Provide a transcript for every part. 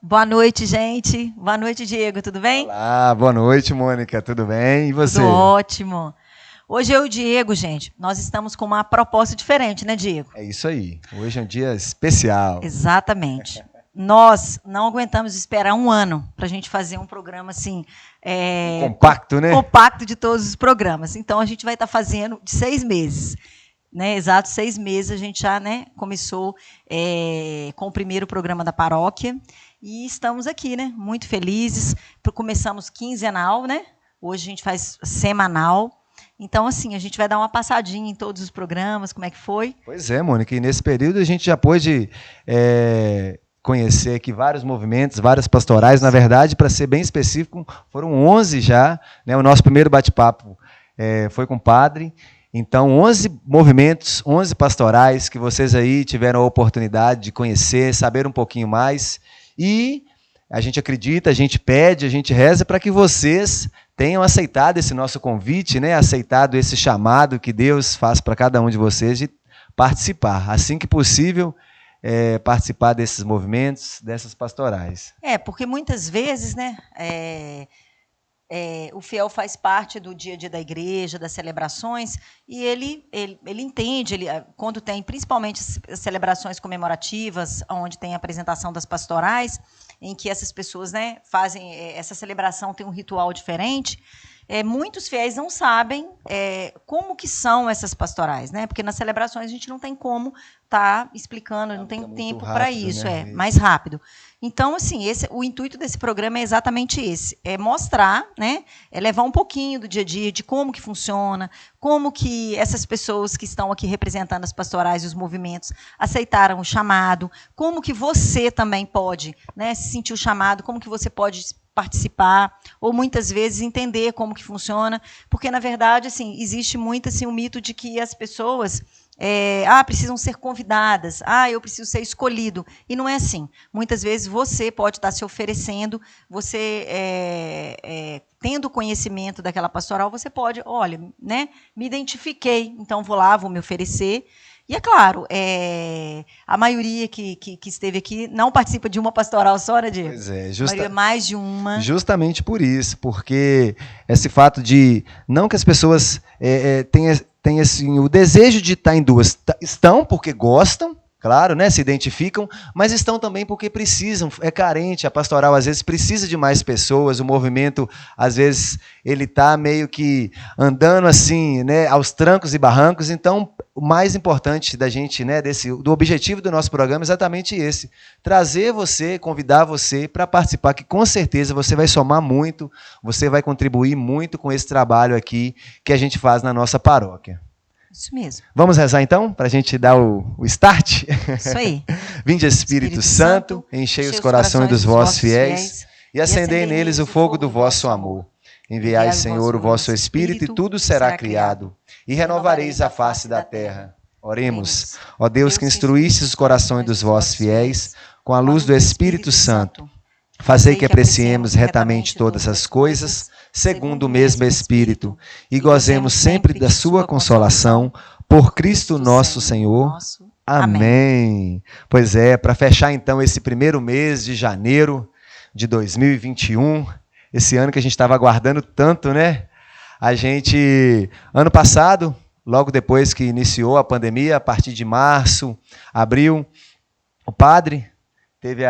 Boa noite, gente. Boa noite, Diego. Tudo bem? Olá, boa noite, Mônica. Tudo bem? E você? Tudo ótimo. Hoje eu e o Diego, gente, nós estamos com uma proposta diferente, né, Diego? É isso aí. Hoje é um dia especial. Exatamente. Nós não aguentamos esperar um ano para a gente fazer um programa assim... compacto, né? Compacto de todos os programas. Então, a gente vai estar fazendo de 6 meses. Né, exato, 6 meses a gente já, né, começou com o primeiro programa da paróquia e estamos aqui, né, muito felizes. Começamos quinzenal, né? Hoje a gente faz semanal. Então, assim, a gente vai dar uma passadinha em todos os programas, como é que foi? Pois é, Mônica, e nesse período a gente já pôde conhecer aqui vários movimentos, várias pastorais. Na verdade, para ser bem específico, foram 11 já, né? O nosso primeiro bate-papo foi com o padre. Então, 11 movimentos, 11 pastorais que vocês aí tiveram a oportunidade de conhecer, saber um pouquinho mais. E a gente acredita, a gente pede, a gente reza para que vocês tenham aceitado esse nosso convite, né? Aceitado esse chamado que Deus faz para cada um de vocês de participar, assim que possível, participar desses movimentos, dessas pastorais. Porque muitas vezes, né, o fiel faz parte do dia a dia da igreja, das celebrações, e ele entende, quando tem principalmente as celebrações comemorativas, onde tem a apresentação das pastorais, em que essas pessoas, né, fazem essa celebração, tem um ritual diferente. Muitos fiéis não sabem como que são essas pastorais, né? Porque nas celebrações a gente não tem como estar explicando, não tem tempo para isso, né? Mais rápido. Então, assim, o intuito desse programa é exatamente esse, é mostrar, né, levar um pouquinho do dia a dia, de como que funciona, como que essas pessoas que estão aqui representando as pastorais e os movimentos aceitaram o chamado, como que você também pode, né, se sentir o chamado, como que você pode participar, ou muitas vezes entender como que funciona, porque, na verdade, assim, existe muito assim, um mito de que as pessoas precisam ser convidadas, eu preciso ser escolhido, e não é assim. Muitas vezes você pode estar se oferecendo, você tendo conhecimento daquela pastoral, você pode, olha, né, me identifiquei, então vou lá, vou me oferecer. E é claro, a maioria que esteve aqui não participa de uma pastoral só, né, Diego? Pois é, a maioria mais de uma. Justamente por isso, porque esse fato de não que as pessoas tenham assim, o desejo de estar em duas, estão porque gostam, claro, né, se identificam, mas estão também porque precisam, é carente, a pastoral às vezes precisa de mais pessoas, o movimento às vezes ele está meio que andando assim, né, aos trancos e barrancos. Então o mais importante da gente, né, do objetivo do nosso programa é exatamente esse, trazer você, convidar você para participar, que com certeza você vai somar muito, você vai contribuir muito com esse trabalho aqui que a gente faz na nossa paróquia. Isso mesmo. Vamos rezar então, para a gente dar o start? Isso aí. Vinde Espírito Santo, enchei os corações dos vossos fiéis e acendei neles o fogo do vosso amor. Enviai, Senhor, o vosso Espírito e tudo será criado, e renovareis a face da terra. Oremos. Ó Deus, que instruísse os corações dos vossos fiéis com a luz do Espírito Santo, fazei que apreciemos retamente todas as coisas, segundo o mesmo Espírito, e gozemos sempre da sua consolação, por Cristo nosso Senhor. Amém. Pois é, para fechar então esse primeiro mês de janeiro de 2021, esse ano que a gente estava aguardando tanto, né? A gente, ano passado, logo depois que iniciou a pandemia, a partir de março, abril, o padre teve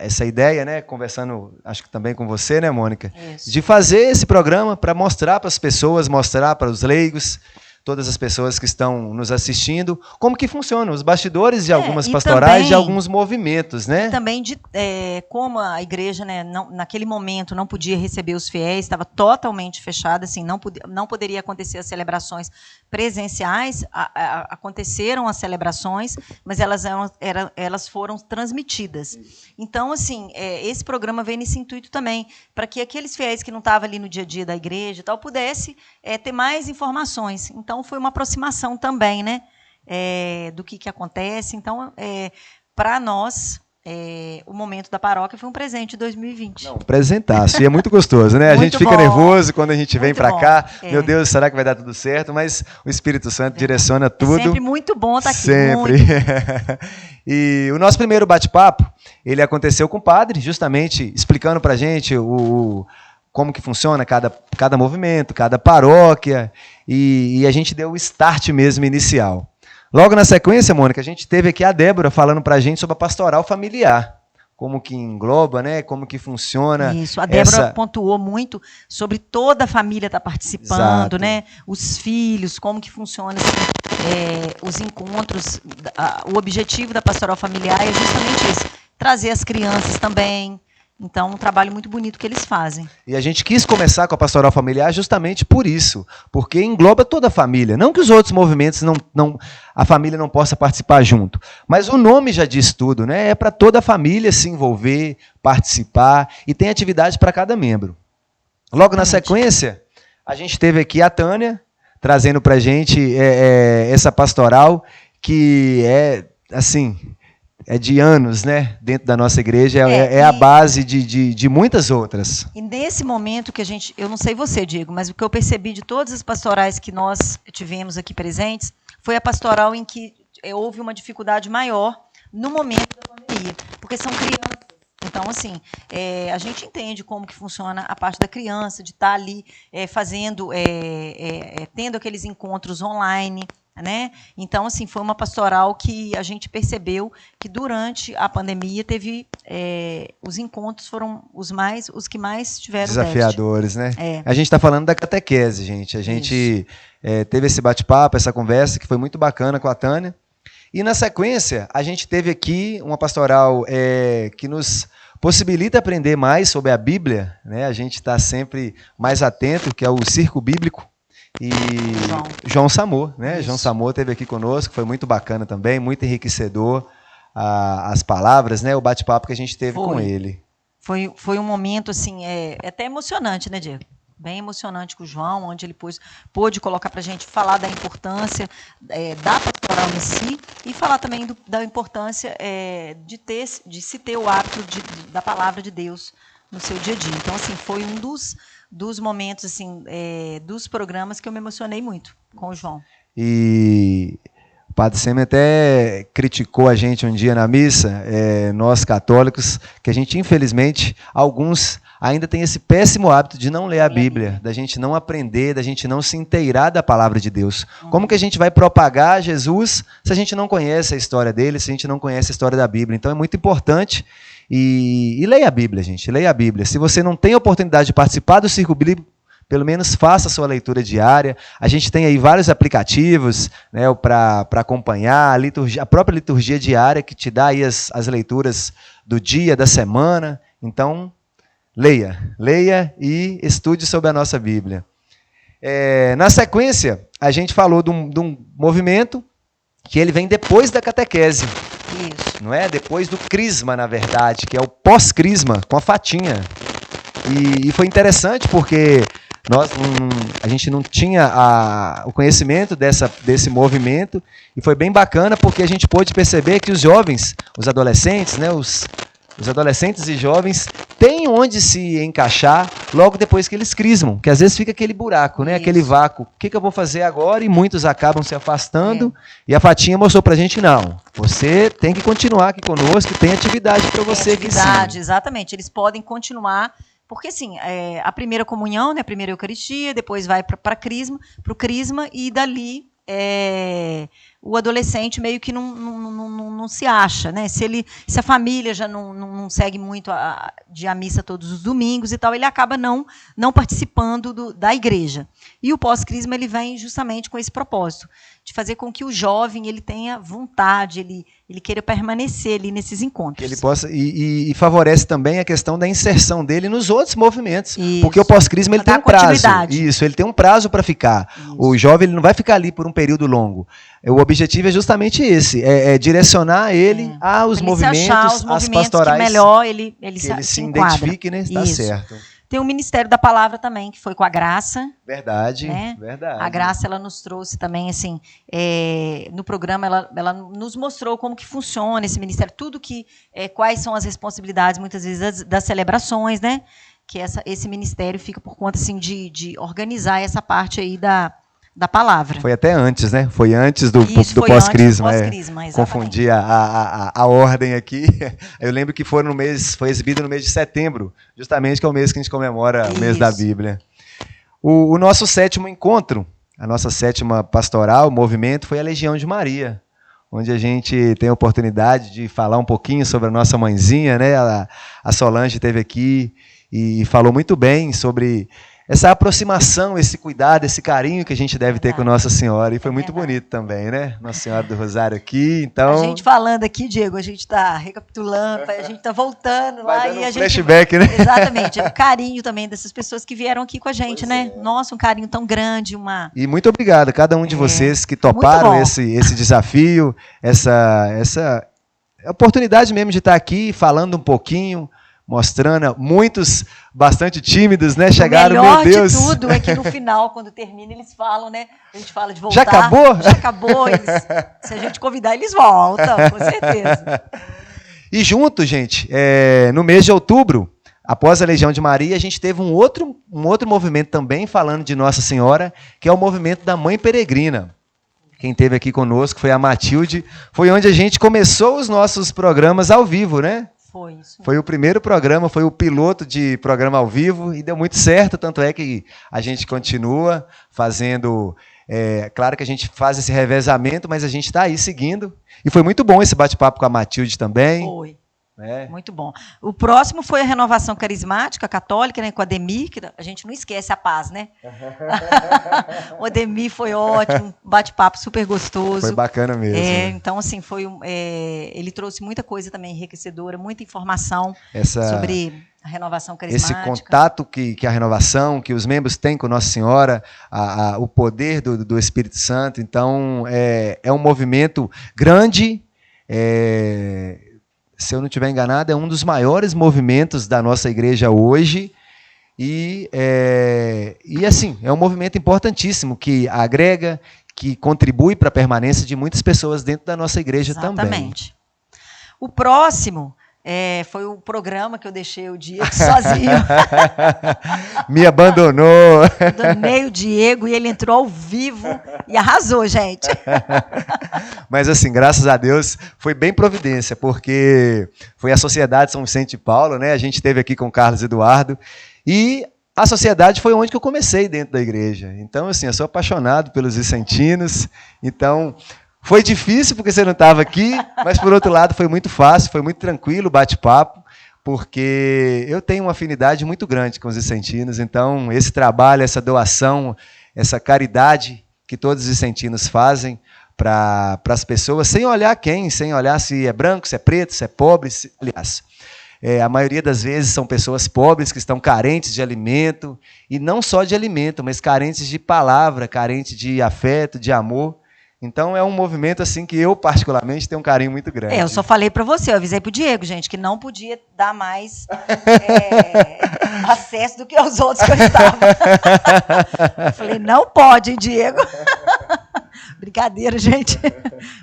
essa ideia, né, conversando, acho que também com você, né, Mônica, de fazer esse programa para mostrar para as pessoas, mostrar para os leigos, todas as pessoas que estão nos assistindo, como que funcionam os bastidores de algumas pastorais, também, de alguns movimentos, né? E também como a igreja, né, naquele momento não podia receber os fiéis, estava totalmente fechada, assim, não poderia acontecer as celebrações presenciais. Aconteceram as celebrações, mas elas foram transmitidas. Então, assim, esse programa veio nesse intuito também, para que aqueles fiéis que não estavam ali no dia a dia da igreja e tal, pudesse ter mais informações. Então, foi uma aproximação também, né, do que acontece. Então, para nós, o momento da paróquia foi um presente de 2020. Não, um presentaço. E é muito gostoso, né? A gente fica nervoso quando a gente vem para cá. Meu Deus, será que vai dar tudo certo? Mas o Espírito Santo direciona tudo. É sempre muito bom estar aqui. Sempre. E o nosso primeiro bate-papo, ele aconteceu com o padre, justamente explicando para a gente como que funciona cada movimento, cada paróquia. E a gente deu o start mesmo inicial. Logo na sequência, Mônica, a gente teve aqui a Débora falando para a gente sobre a pastoral familiar, como que engloba, né? Como que funciona. Isso, a Débora pontuou muito sobre toda a família estar participando, Exato. né? Os filhos, como que funciona os encontros. O objetivo da pastoral familiar é justamente esse, trazer as crianças também. Então, um trabalho muito bonito que eles fazem. E a gente quis começar com a pastoral familiar justamente por isso, porque engloba toda a família. Não que os outros movimentos a família não possa participar junto, mas o nome já diz tudo, né? É para toda a família se envolver, participar, e tem atividade para cada membro. Logo na sequência, a gente teve aqui a Tânia, trazendo para a gente essa pastoral, que é, assim... é de anos, né, dentro da nossa igreja, é a base de muitas outras. E nesse momento que eu não sei você, Diego, mas o que eu percebi de todas as pastorais que nós tivemos aqui presentes, foi a pastoral em que houve uma dificuldade maior no momento da pandemia, porque são crianças. Então, assim, a gente entende como que funciona a parte da criança, de estar ali fazendo, tendo aqueles encontros online, né? Então, assim, foi uma pastoral que a gente percebeu que durante a pandemia teve os encontros foram os que mais tiveram desafiadores, né? A gente está falando da catequese, gente. A gente teve esse bate-papo, essa conversa que foi muito bacana com a Tânia. E na sequência a gente teve aqui uma pastoral que nos possibilita aprender mais sobre a Bíblia, né? A gente está sempre mais atento, que é o Circo Bíblico. E João Samor, né? João Samor esteve aqui conosco, foi muito bacana também, muito enriquecedor as palavras, né? O bate-papo que a gente teve com ele. Foi um momento assim, até emocionante, né, Diego? Bem emocionante com o João, onde ele pôde colocar para a gente falar da importância da pastoral em si e falar também da importância de se ter o hábito da palavra de Deus no seu dia a dia. Então, assim, foi um dos momentos, assim, dos programas que eu me emocionei muito com o João. E o Padre Semi até criticou a gente um dia na missa, nós católicos, que a gente, infelizmente, alguns ainda tem esse péssimo hábito de não ler a Bíblia, da gente não aprender, da gente não se inteirar da palavra de Deus. Como que a gente vai propagar Jesus se a gente não conhece a história dele, se a gente não conhece a história da Bíblia? Então é muito importante. E leia a Bíblia, gente, leia a Bíblia. Se você não tem a oportunidade de participar do Circo Bíblico, pelo menos faça a sua leitura diária. A gente tem aí vários aplicativos, né, para acompanhar a própria liturgia diária, que te dá aí as leituras do dia, da semana. Então, leia e estude sobre a nossa Bíblia. Na sequência, a gente falou de um movimento que ele vem depois da catequese. Isso. Não é? Depois do crisma, na verdade, que é o pós-crisma, com a Fatinha. E foi interessante porque a gente não tinha o conhecimento desse movimento, e foi bem bacana porque a gente pôde perceber que os jovens, os adolescentes, né, os adolescentes e jovens têm onde se encaixar logo depois que eles crismam, que às vezes fica aquele buraco, né? Aquele vácuo. O que eu vou fazer agora? E muitos acabam se afastando. E a Fatinha mostrou pra gente, não, você tem que continuar aqui conosco, tem atividade para você aqui. Atividade, exatamente. Eles podem continuar, porque assim, a primeira comunhão, né, a primeira Eucaristia, depois vai para o crisma, e dali o adolescente meio que não se acha, né? Se a família já não segue muito a missa todos os domingos e tal, ele acaba não participando da igreja. E o pós-crisma ele vem justamente com esse propósito, de fazer com que o jovem ele tenha vontade, ele queira permanecer ali nesses encontros. Que ele possa, e favorece também a questão da inserção dele nos outros movimentos. Isso. Porque o pós-crisma ele tem um prazo. Isso, ele tem um prazo para ficar. Isso. O jovem ele não vai ficar ali por um período longo. O objetivo é justamente esse, direcionar ele aos movimentos, às pastorais, que melhor ele se identifique, né? Está certo. Tem o Ministério da Palavra também, que foi com a Graça. Verdade, né? verdade. A Graça, ela nos trouxe também, assim, no programa, ela nos mostrou como que funciona esse ministério, tudo que, quais são as responsabilidades, muitas vezes, das celebrações, né? Que esse ministério fica por conta, assim, de organizar essa parte aí da palavra. Foi até antes, né? Foi antes do pós-crisma. Confundi a ordem aqui. Eu lembro que foi exibido no mês de setembro, justamente que é o mês que a gente comemora o mês da Bíblia. O nosso 7º encontro, a nossa 7ª pastoral, movimento, foi a Legião de Maria, onde a gente tem a oportunidade de falar um pouquinho sobre a nossa mãezinha, né? A Solange esteve aqui e falou muito bem sobre essa aproximação, esse cuidado, esse carinho que a gente deve ter com Nossa Senhora. E foi muito bonito também, né? Nossa Senhora do Rosário aqui, então... A gente falando aqui, Diego, a gente está recapitulando, a gente está voltando lá e a gente... flashback, né? Exatamente. O carinho também dessas pessoas que vieram aqui com a gente, né? Nossa, um carinho tão grande, E muito obrigado a cada um de vocês que toparam esse desafio, essa oportunidade mesmo de estar aqui falando um pouquinho, mostrando, muitos bastante tímidos, né? Chegaram, meu Deus. O melhor de tudo é que no final, quando termina, eles falam, né? A gente fala de voltar. Já acabou? Já acabou. Se a gente convidar, eles voltam, com certeza. E junto, gente, no mês de outubro, após a Legião de Maria, a gente teve um outro movimento também, falando de Nossa Senhora, que é o movimento da Mãe Peregrina. Quem esteve aqui conosco foi a Matilde. Foi onde a gente começou os nossos programas ao vivo, né? Foi isso. Foi o primeiro programa, foi o piloto de programa ao vivo e deu muito certo, tanto é que a gente continua fazendo... claro que a gente faz esse revezamento, mas a gente está aí seguindo. E foi muito bom esse bate-papo com a Matilde também. Foi. Muito bom. O próximo foi a Renovação Carismática Católica, né, com a Ademir, que a gente não esquece a paz, né? O Ademir foi ótimo, um bate-papo super gostoso. Foi bacana mesmo. Então, assim, ele trouxe muita coisa também enriquecedora, muita informação sobre a renovação carismática. Esse contato que a renovação, que os membros têm com Nossa Senhora, o poder do Espírito Santo. Então, é um movimento grande, se eu não estiver enganado, é um dos maiores movimentos da nossa igreja hoje. E assim, é um movimento importantíssimo que agrega, que contribui para a permanência de muitas pessoas dentro da nossa igreja também. Exatamente. O próximo foi o programa que eu deixei o Diego sozinho. Me abandonou. Abandonei o Diego e ele entrou ao vivo e arrasou, gente. Mas assim, graças a Deus, foi bem providência, porque foi a Sociedade São Vicente de Paulo, né? A gente esteve aqui com o Carlos Eduardo e a sociedade foi onde que eu comecei dentro da igreja. Então, assim, eu sou apaixonado pelos vicentinos, então... Foi difícil porque você não estava aqui, mas, por outro lado, foi muito fácil, foi muito tranquilo o bate-papo, porque eu tenho uma afinidade muito grande com os vicentinos, então esse trabalho, essa doação, essa caridade que todos os vicentinos fazem para as pessoas, sem olhar sem olhar se é branco, se é preto, se é pobre, aliás. A maioria das vezes são pessoas pobres que estão carentes de alimento, e não só de alimento, mas carentes de palavra, carentes de afeto, de amor. Então, é um movimento assim que eu, particularmente, tenho um carinho muito grande. Eu só falei para você, eu avisei para o Diego, gente, que não podia dar mais acesso do que aos outros que eu estava. Eu falei, não pode, hein, Diego? Brincadeira, gente.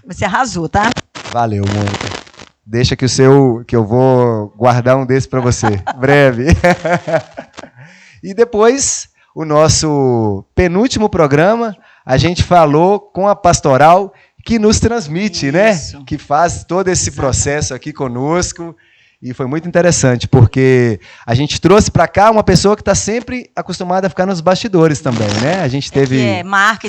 Você arrasou, tá? Valeu, Mônica. Deixa que eu vou guardar um desses para você. Breve. E depois, o nosso penúltimo programa... A gente falou com a pastoral que nos transmite, isso, né? Que faz todo esse processo aqui conosco. E foi muito interessante, porque a gente trouxe para cá uma pessoa que está sempre acostumada a ficar nos bastidores também, né? A gente teve... marca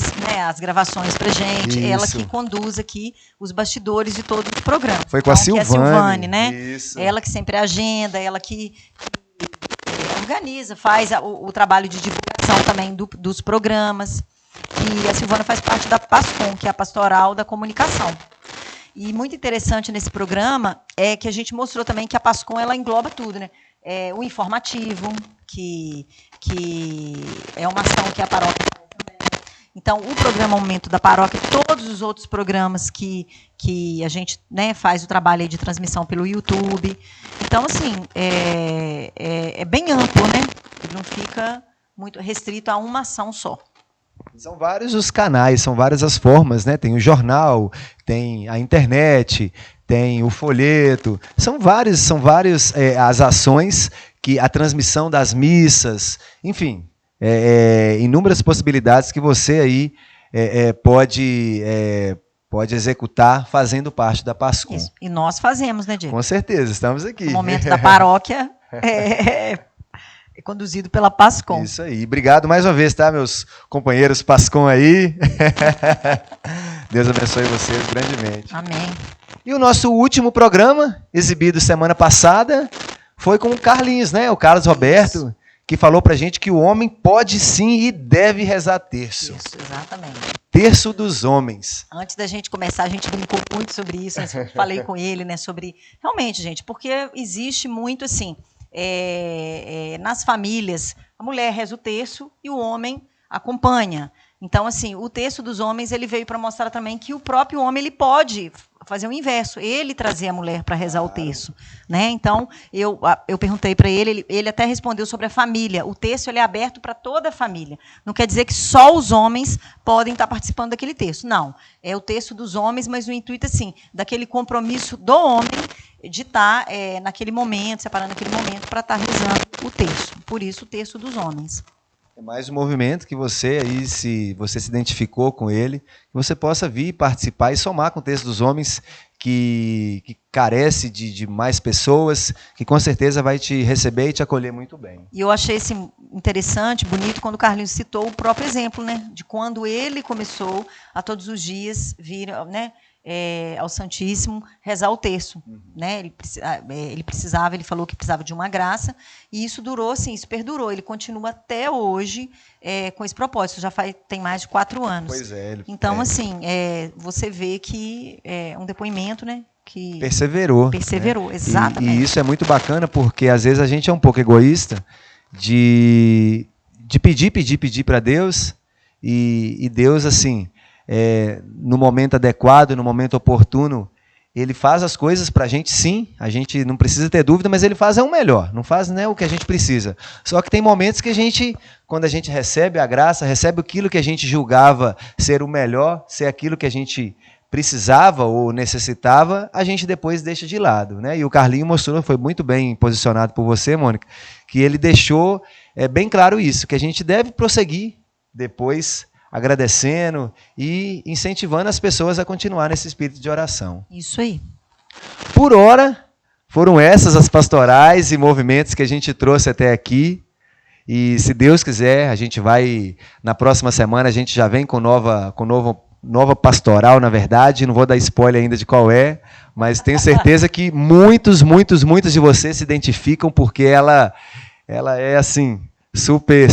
as gravações para gente, isso. Ela que conduz aqui os bastidores de todo o programa. Foi com a Silvane. Que é a Silvane, né? Isso. Ela que sempre agenda, ela que organiza, faz o trabalho de divulgação também dos programas. E a Silvana faz parte da PASCOM, que é a Pastoral da Comunicação. E muito interessante nesse programa é que a gente mostrou também que a PASCOM ela engloba tudo, né? O informativo, que é uma ação que a paróquia faz também. Então, o programa Momento da Paróquia, todos os outros programas que a gente, né, faz o trabalho aí de transmissão pelo YouTube. Então, assim, é bem amplo, né? ele não fica muito restrito a uma ação só. São vários os canais, são várias as formas, né? Tem o jornal, tem a internet, tem o folheto, são vários as ações, que a transmissão das missas, enfim, inúmeras possibilidades que você aí pode executar fazendo parte da PASCOM. Isso. E nós fazemos, né, Diego? Com certeza, estamos aqui. O momento da paróquia é conduzido pela PASCOM. Isso aí. Obrigado mais uma vez, tá, meus companheiros PASCOM aí. Deus abençoe vocês grandemente. Amém. E o nosso último programa, exibido semana passada, foi com o Carlinhos, né? O Carlos Roberto, que falou pra gente que o homem pode sim e deve rezar terço. Isso, exatamente. Terço dos homens. Antes da gente começar, a gente brincou muito sobre isso, eu falei com ele, né, sobre... Realmente, gente, porque existe muito, assim, nas famílias, a mulher reza o terço e o homem acompanha. Então, assim, o terço dos homens, ele veio para mostrar também que o próprio homem, ele pode fazer o inverso, ele trazer a mulher para rezar o terço, né? Então, eu perguntei para ele até respondeu sobre a família. O terço, ele é aberto para toda a família. Não quer dizer que só os homens podem estar participando daquele terço. Não, é o terço dos homens, mas o intuito, assim, daquele compromisso do homem de estar naquele momento, separando aquele momento para estar rezando o terço. Por isso, o terço dos homens. É mais um movimento que você aí, se você se identificou com ele, que você possa vir participar e somar com o texto dos homens que carece de mais pessoas, que com certeza vai te receber e te acolher muito bem. E eu achei assim, interessante, bonito, quando o Carlinhos citou o próprio exemplo, né, de quando ele começou a todos os dias vir, né, ao Santíssimo rezar o terço, né? Ele falou que precisava de uma graça, e isso durou, assim, isso perdurou. Ele continua até hoje com esse propósito, tem mais de 4 anos. Pois é. Então, assim, você vê que é um depoimento, né? Que perseverou, né? Exatamente. E isso é muito bacana, porque às vezes a gente é um pouco egoísta de pedir para Deus, e Deus, assim, no momento adequado, no momento oportuno, ele faz as coisas para a gente, sim, a gente não precisa ter dúvida, mas ele faz o melhor, não faz, né, o que a gente precisa. Só que tem momentos que a gente, quando a gente recebe a graça, recebe aquilo que a gente julgava ser o melhor, ser aquilo que a gente precisava ou necessitava, a gente depois deixa de lado, né? E o Carlinho mostrou, foi muito bem posicionado por você, Mônica, que ele deixou bem claro isso, que a gente deve prosseguir depois, agradecendo e incentivando as pessoas a continuar nesse espírito de oração. Isso aí. Por hora, foram essas as pastorais e movimentos que a gente trouxe até aqui. E se Deus quiser, a gente vai, na próxima semana, a gente já vem com nova pastoral, na verdade. Não vou dar spoiler ainda de qual é, mas tenho certeza que muitos de vocês se identificam, porque ela é assim, super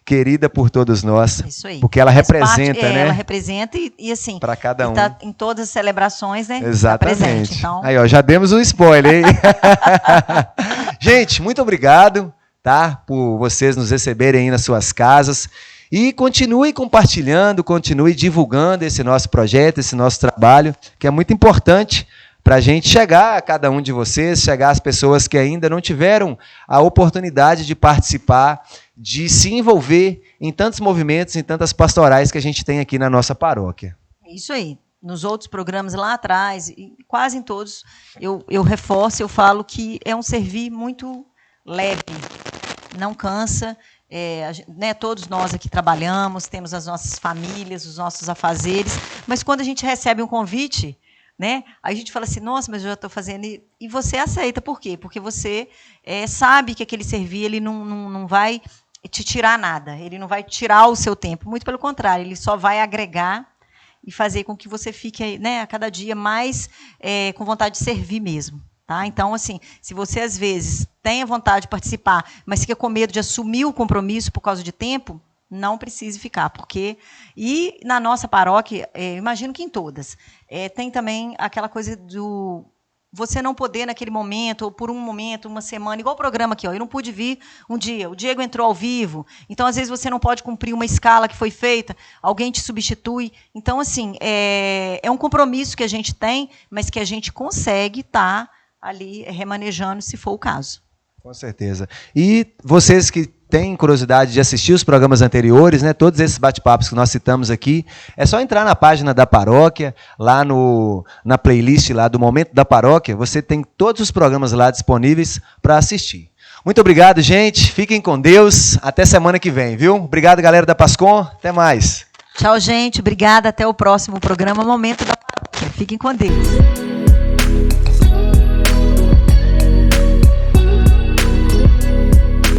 querida por todos nós. Isso aí. Porque ela representa, né? Ela representa e assim, para cada um. Tá em todas as celebrações, né? Exatamente. Tá presente, então... Aí, ó, já demos um spoiler, hein? Gente, muito obrigado, tá? Por vocês nos receberem aí nas suas casas. E continue compartilhando, continue divulgando esse nosso projeto, esse nosso trabalho, que é muito importante para a gente chegar a cada um de vocês, chegar às pessoas que ainda não tiveram a oportunidade de participar, de se envolver em tantos movimentos, em tantas pastorais que a gente tem aqui na nossa paróquia. É isso aí. Nos outros programas lá atrás, e quase em todos, eu reforço, eu falo que é um servir muito leve, não cansa. Né, todos nós aqui trabalhamos, temos as nossas famílias, os nossos afazeres, mas quando a gente recebe um convite, né, aí a gente fala assim, nossa, mas eu já estou fazendo, e você aceita. Por quê? Porque você sabe que aquele servir ele não vai te tirar nada, ele não vai tirar o seu tempo, muito pelo contrário, ele só vai agregar e fazer com que você fique, né, a cada dia mais com vontade de servir mesmo. Tá? Então, assim, se você às vezes tem a vontade de participar, mas fica com medo de assumir o compromisso por causa de tempo, não precise ficar, porque... E na nossa paróquia, imagino que em todas, tem também aquela coisa do você não poder naquele momento, ou por um momento, uma semana, igual o programa aqui, ó, eu não pude vir um dia, o Diego entrou ao vivo, então às vezes você não pode cumprir uma escala que foi feita, alguém te substitui. Então, assim, é um compromisso que a gente tem, mas que a gente consegue estar ali remanejando, se for o caso. Com certeza. E vocês que têm curiosidade de assistir os programas anteriores, né, todos esses bate-papos que nós citamos aqui, é só entrar na página da paróquia, lá na playlist lá do Momento da Paróquia, você tem todos os programas lá disponíveis para assistir. Muito obrigado, gente. Fiquem com Deus. Até semana que vem, viu? Obrigado, galera da Pascom. Até mais. Tchau, gente. Obrigada. Até o próximo programa Momento da Paróquia. Fiquem com Deus.